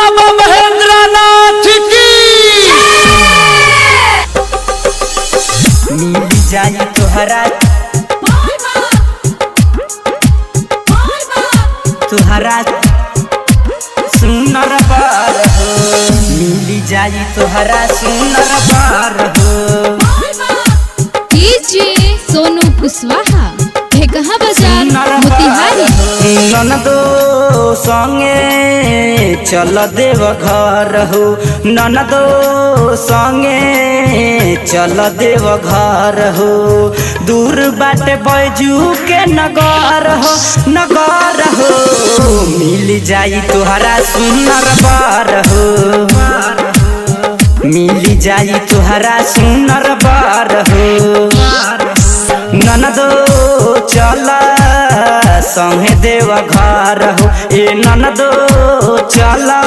बाबा महेंद्रनाथ की। मिल जाई तुहरा तुहरा सुनर बार हो, मिल जाई तुहरा सुनर बार हो। सोनू कुशवाहा कहाँ बाजार मोतिहारी। ननदो संगे चल देव घर हो, ननदो संगे चल देव घर हो। दूर बाटे बैजू के नगर हो, नगर हो। मिल जाई तुहरा सुनर बार हो, मिल जाई तुहरा सुनर बार हो। ननदो चला संगे देव घर हो, ए ननदो चला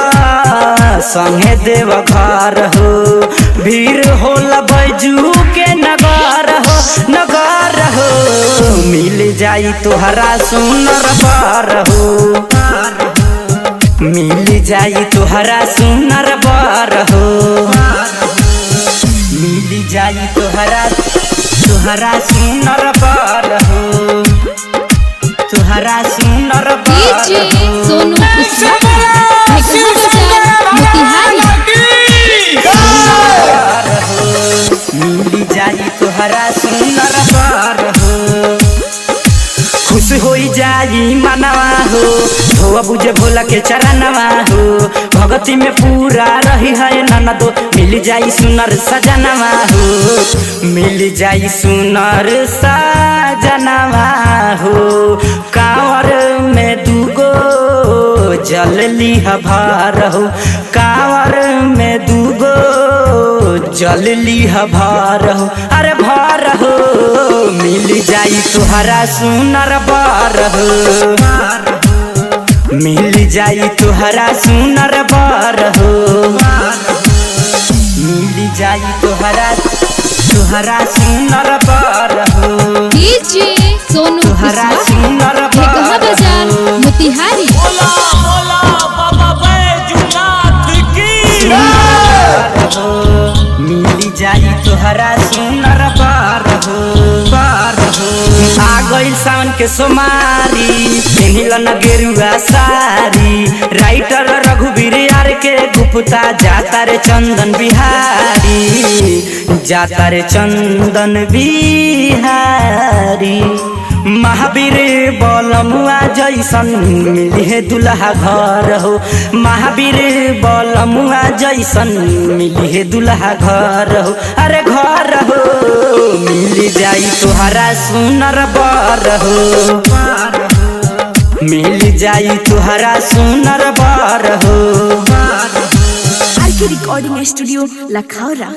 संगे देव घर हो। भीड़ होला बैजू के नगर हो, नगर हो। मिल जाई तुहरा सुनर बार हो, मिल जाई तुहरा सुनर बार हो। मिल जाई तुहरा सुनर बार हो, तुहरा सुनर बार हो। सोनू कुशवाहा मिल जाई तुहरा सुनर बार हो। खुश हो जाई मनवा हो, धोआ बुझे भोला के चरणवा हो। भगती में पूरा रही है ननदो, मिल जाई सुनर सजनवा हो, मिल जाई सुनर सजनवा हो। कांवर में दूगो जल लिह भार हो, कांवर में दूगो जल लिह भार हो, अरे भार हो। मिल जाई तुहरा सुनर बार हो, मिल जाई तुहरा सुनर बार हो। मिल जाई तुहरा सुनर बार हो। सोनू तुहरा सुनर कहाँ बाजार मोतिहारी। बाबा बैजूनाथ की। मिल जाई तुहरा सुनर बार हो, बार हो। आ गई सावन के सोमारी, पिन्हिल न गेरुआ सारी। राइटर रघुवीर यार के गुप्ता जाता रे चंदन बिहारी, जाता रे चंदन बिहारी। महावीर बलमुआ जैसन मिली है दुल्हा घर हो, महावीर बलमुआ जैसन मिली है दुल्हा घर हो, अरे घर हो। मिल जाई तुहरा सुनर बार हो, मिल जाई तुहरा सुनर बार हो। RK recording studio Lakhaura.